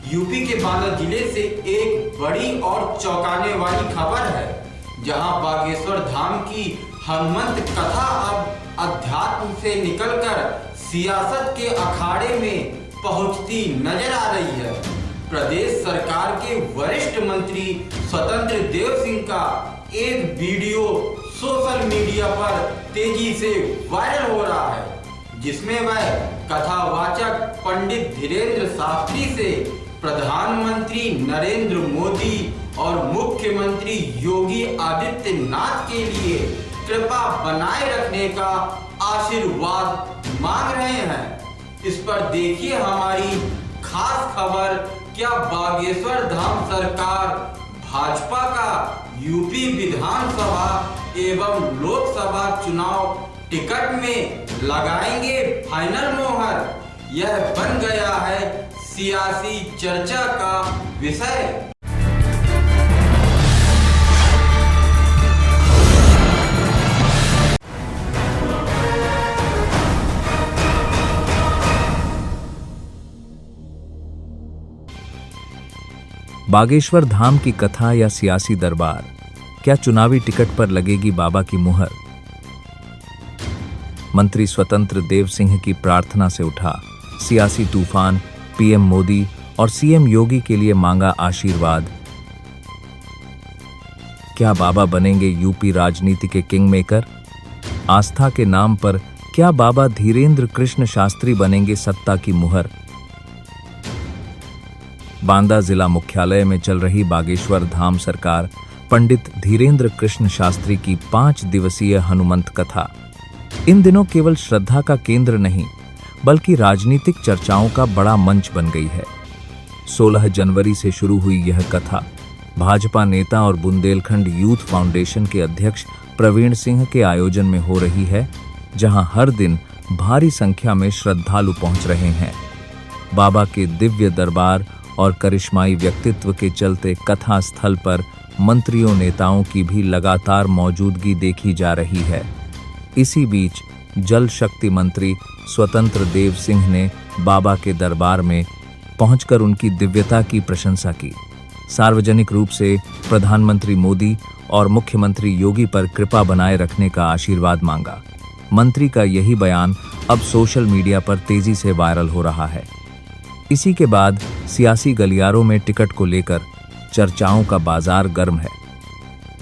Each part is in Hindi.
यूपी के बांदा जिले से एक बड़ी और चौंकाने वाली खबर है, जहां बागेश्वर धाम की हनुमंत कथा अब अध्यात्म से निकलकर सियासत के अखाड़े में पहुंचती नजर आ रही है। प्रदेश सरकार के वरिष्ठ मंत्री स्वतंत्र देव सिंह का एक वीडियो सोशल मीडिया पर तेजी से वायरल हो रहा है, जिसमें वह कथावाचक पंडित धीरेन्द्र शास्त्री से प्रधानमंत्री नरेंद्र मोदी और मुख्यमंत्री योगी आदित्यनाथ के लिए कृपा बनाए रखने का आशीर्वाद मांग रहे हैं। इस पर देखिए हमारी खास खबर। क्या बागेश्वर धाम सरकार भाजपा का यूपी विधानसभा एवं लोकसभा चुनाव टिकट में लगाएंगे फाइनल मोहर? यह बन गया है सियासी चर्चा का विषय। बागेश्वर धाम की कथा या सियासी दरबार, क्या चुनावी टिकट पर लगेगी बाबा की मुहर? मंत्री स्वतंत्र देव सिंह की प्रार्थना से उठा सियासी तूफान। पीएम मोदी और सीएम योगी के लिए मांगा आशीर्वाद। क्या बाबा बनेंगे यूपी राजनीति के किंग मेकर? आस्था के नाम पर क्या बाबा धीरेन्द्र कृष्ण शास्त्री बनेंगे सत्ता की मुहर? बांदा जिला मुख्यालय में चल रही बागेश्वर धाम सरकार पंडित धीरेन्द्र कृष्ण शास्त्री की 5 दिवसीय हनुमंत कथा इन दिनों केवल श्रद्धा का केंद्र नहीं, बल्कि राजनीतिक चर्चाओं का बड़ा मंच बन गई है। 16 जनवरी से शुरू हुई यह कथा भाजपा नेता और बुंदेलखंड यूथ फाउंडेशन के अध्यक्ष प्रवीण सिंह के आयोजन में हो रही है, जहां हर दिन भारी संख्या में श्रद्धालु पहुंच रहे हैं। बाबा के दिव्य दरबार और करिश्माई व्यक्तित्व के चलते कथा स्थल पर मंत्रियों नेताओं की भी लगातार मौजूदगी देखी जा रही है। इसी बीच जल शक्ति मंत्री स्वतंत्र देव सिंह ने बाबा के दरबार में पहुंचकर उनकी दिव्यता की प्रशंसा की। सार्वजनिक रूप से प्रधानमंत्री मोदी और मुख्यमंत्री योगी पर कृपा बनाए रखने का आशीर्वाद मांगा। मंत्री का यही बयान अब सोशल मीडिया पर तेजी से वायरल हो रहा है। इसी के बाद सियासी गलियारों में टिकट को लेकर चर्चाओं का बाजार गर्म है।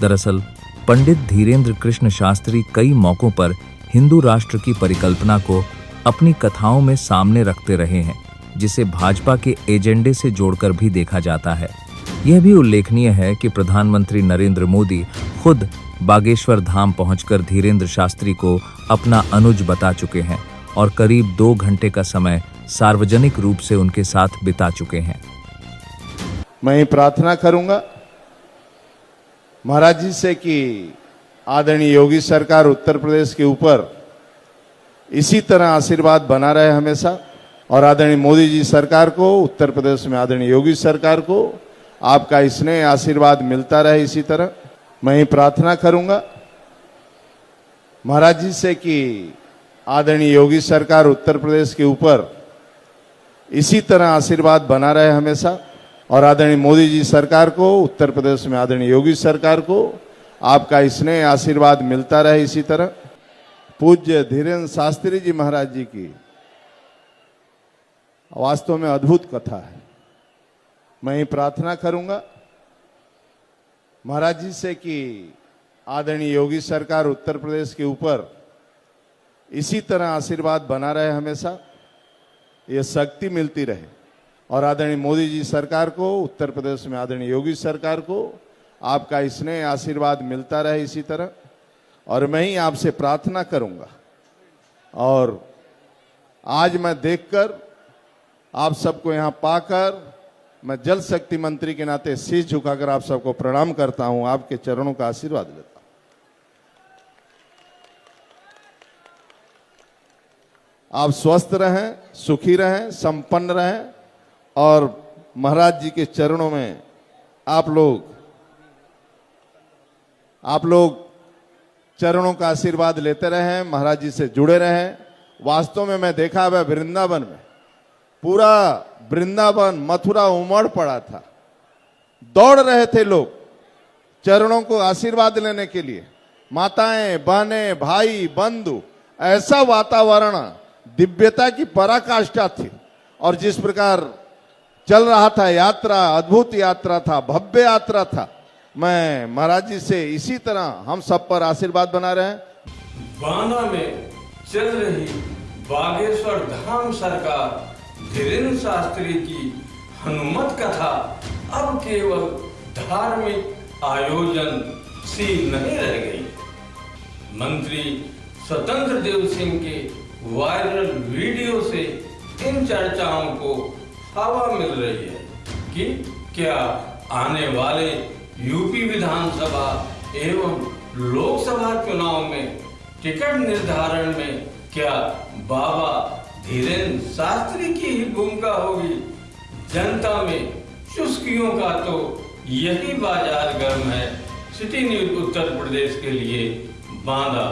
दरअसल पंडित धीरेन्द्र कृष्ण शास्त्री कई मौकों पर हिंदू राष्ट्र की परिकल्पना को अपनी कथाओं में सामने रखते रहे हैं, जिसे भाजपा के एजेंडे से जोड़कर भी देखा जाता है। यह भी उल्लेखनीय है कि प्रधानमंत्री नरेंद्र मोदी खुद बागेश्वर धाम पहुंचकर धीरेन्द्र शास्त्री को अपना अनुज बता चुके हैं और करीब 2 घंटे का समय सार्वजनिक रूप से उनके साथ बिता चुके हैं। मैं प्रार्थना करूंगा महाराज जी से कि आदरणीय योगी सरकार उत्तर प्रदेश के ऊपर इसी तरह आशीर्वाद बना रहे हमेशा, और आदरणीय मोदी जी सरकार को, उत्तर प्रदेश में आदरणीय योगी सरकार को आपका स्नेह आशीर्वाद मिलता रहे इसी तरह। मैं प्रार्थना करूंगा महाराज जी से कि आदरणीय योगी सरकार उत्तर प्रदेश के ऊपर इसी तरह आशीर्वाद बना रहे हमेशा, और आदरणीय मोदी जी सरकार को, उत्तर प्रदेश में आदरणीय योगी सरकार को आपका स्नेह आशीर्वाद मिलता रहे इसी तरह। पूज्य धीरेन्द्र शास्त्री जी महाराज जी की वास्तव में अद्भुत कथा है। मैं प्रार्थना करूंगा महाराज जी से कि आदरणीय योगी सरकार उत्तर प्रदेश के ऊपर इसी तरह आशीर्वाद बना रहे हमेशा, ये शक्ति मिलती रहे, और आदरणीय मोदी जी सरकार को, उत्तर प्रदेश में आदरणीय योगी सरकार को आपका स्नेह आशीर्वाद मिलता रहे इसी तरह। और मैं ही आपसे प्रार्थना करूंगा, और आज मैं देखकर आप सबको यहां पाकर मैं जल शक्ति मंत्री के नाते शीश झुकाकर आप सबको प्रणाम करता हूं, आपके चरणों का आशीर्वाद लेता हूं। आप स्वस्थ रहें, सुखी रहें, संपन्न रहें, और महाराज जी के चरणों में आप लोग चरणों का आशीर्वाद लेते रहें, महाराज जी से जुड़े रहें। वास्तव में मैं देखा है वृंदावन में पूरा वृंदावन मथुरा उमड़ पड़ा था। दौड़ रहे थे लोग चरणों को आशीर्वाद लेने के लिए, माताएं, बहनें, भाई, बंधु। ऐसा वातावरण, दिव्यता की पराकाष्ठा थी। और जिस प्रकार चल रहा था यात्रा, अद्भुत यात्रा था, भव्य यात्रा था। मैं महाराज जी से इसी तरह हम सब पर आशीर्वाद बना रहे हैं। बांदा में चल रही बागेश्वर धाम सरकार धीरेन्द्र शास्त्री की हनुमत कथा अब केवल धार्मिक आयोजन सी नहीं रह गई। मंत्री स्वतंत्र देव सिंह के वायरल वीडियो से इन चर्चाओं को हवा मिल रही है कि क्या आने वाले यूपी विधानसभा एवं लोकसभा चुनाव में टिकट निर्धारण में क्या बाबा धीरेन्द्र शास्त्री की ही भूमिका होगी। जनता में चुस्कियों का तो यही बाजार गर्म है। सिटी न्यूज उत्तर प्रदेश के लिए बांदा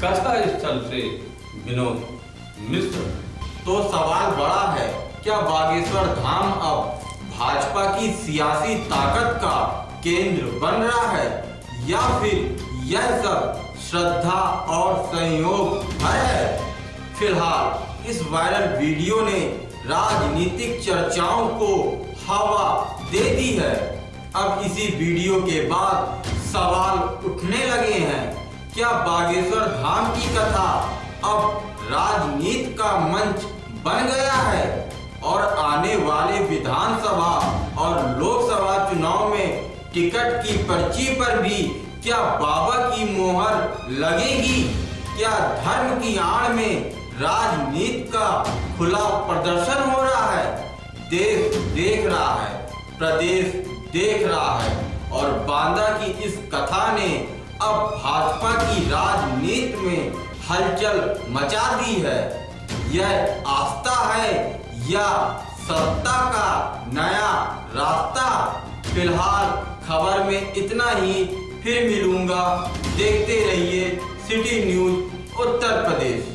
कथा स्थल से विनोद मिश्र। तो सवाल बड़ा है, क्या बागेश्वर धाम अब भाजपा की सियासी ताकत का केंद्र बन रहा है, या फिर यह सब श्रद्धा और संयोग है? फिलहाल इस वायरल वीडियो ने राजनीतिक चर्चाओं को हवा दे दी है। अब इसी वीडियो के बाद सवाल उठने लगे हैं, क्या बागेश्वर धाम की कथा अब राजनीति का मंच बन गया है और आने वाले विधानसभा और लोकसभा चुनाव में टिकट की पर्ची पर भी क्या बाबा की मोहर लगेगी? क्या धर्म की आड़ में राजनीति का खुला प्रदर्शन हो रहा है? देश देख रहा है, प्रदेश देख रहा है और बांदा की इस कथा ने अब भाजपा की राजनीति में हलचल मचा दी है। यह आस्था है या सत्ता का नया रास्ता? फिलहाल खबर में इतना ही, फिर मिलूंगा। देखते रहिए सिटी न्यूज उत्तर प्रदेश।